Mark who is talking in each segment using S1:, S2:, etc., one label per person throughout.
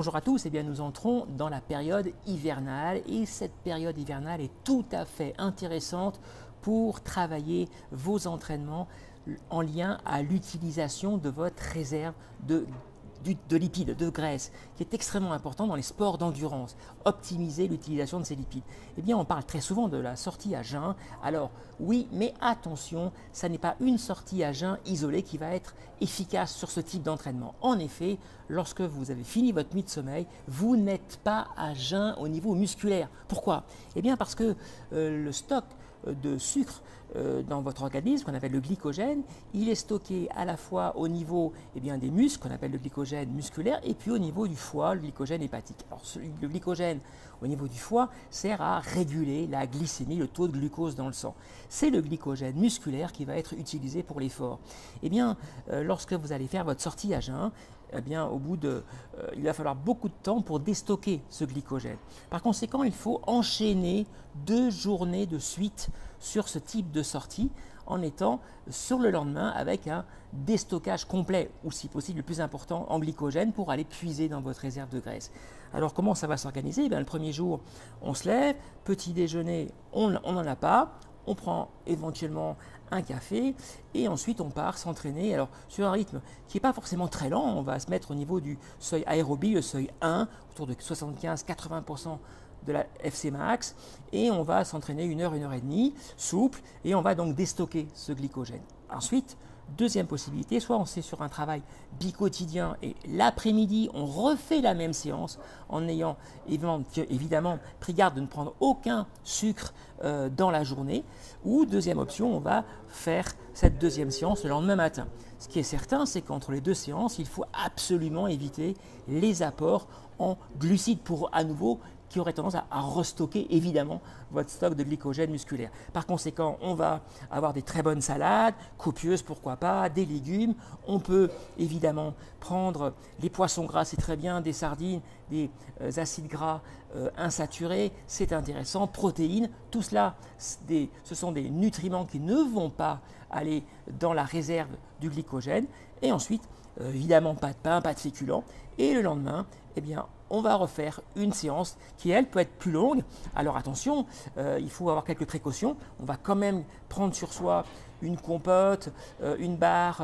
S1: Bonjour à tous, eh bien nous entrons dans la période hivernale et cette période hivernale est tout à fait intéressante pour travailler vos entraînements en lien à l'utilisation de votre réserve de lipides, de graisse, qui est extrêmement important dans les sports d'endurance, optimiser l'utilisation de ces lipides. Eh bien, on parle très souvent de la sortie à jeun. Alors, oui, mais attention, ça n'est pas une sortie à jeun isolée qui va être efficace sur ce type d'entraînement. En effet, lorsque vous avez fini votre nuit de sommeil, vous n'êtes pas à jeun au niveau musculaire. Pourquoi? Eh bien, parce que le stock de sucre dans votre organisme, qu'on appelle le glycogène, il est stocké à la fois au niveau des muscles, qu'on appelle le glycogène musculaire, et puis au niveau du foie, le glycogène hépatique. Alors, le glycogène au niveau du foie sert à réguler la glycémie, le taux de glucose dans le sang. C'est le glycogène musculaire qui va être utilisé pour l'effort. Eh bien, lorsque vous allez faire votre sortie à jeun, au bout il va falloir beaucoup de temps pour déstocker ce glycogène. Par conséquent, il faut enchaîner 2 journées de suite sur ce type de sortie en étant sur le lendemain avec un déstockage complet ou si possible le plus important en glycogène pour aller puiser dans votre réserve de graisse. Alors comment ça va s'organiser? Le premier jour, on se lève, petit déjeuner, on n'en a pas, on prend éventuellement un café et ensuite on part s'entraîner sur un rythme qui n'est pas forcément très lent. On va se mettre au niveau du seuil aérobie, le seuil 1, autour de 75-80% de la FC max, et on va s'entraîner 1 heure, 1 heure et demie, souple, et on va donc déstocker ce glycogène. Ensuite, deuxième possibilité, soit on est sur un travail bicotidien et l'après-midi, on refait la même séance en ayant évidemment pris garde de ne prendre aucun sucre dans la journée, ou deuxième option, on va faire cette deuxième séance le lendemain matin. Ce qui est certain, c'est qu'entre les deux séances, il faut absolument éviter les apports en glucides pour à nouveau qui aurait tendance à restocker évidemment votre stock de glycogène musculaire. Par conséquent, on va avoir des très bonnes salades, copieuses pourquoi pas, des légumes. On peut évidemment prendre les poissons gras, c'est très bien, des sardines, des acides gras insaturés, c'est intéressant, protéines, tout cela, ce sont des nutriments qui ne vont pas aller dans la réserve du glycogène. Et ensuite, évidemment, pas de pain, pas de féculents. Et le lendemain, on va refaire une séance qui, elle, peut être plus longue. Alors attention, il faut avoir quelques précautions. On va quand même prendre sur soi une compote, une barre,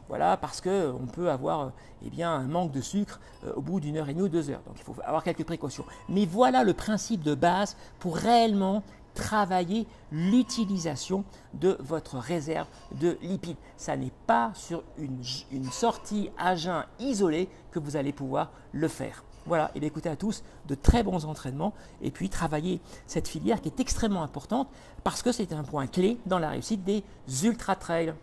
S1: voilà, parce qu'on peut avoir un manque de sucre au bout d'1 heure et demie ou 2 heures. Donc il faut avoir quelques précautions. Mais voilà le principe de base pour réellement travailler l'utilisation de votre réserve de lipides. Ça n'est pas sur une sortie à jeun isolée que vous allez pouvoir le faire. Voilà, et écoutez à tous, de très bons entraînements et puis travailler cette filière qui est extrêmement importante parce que c'est un point clé dans la réussite des ultra-trails.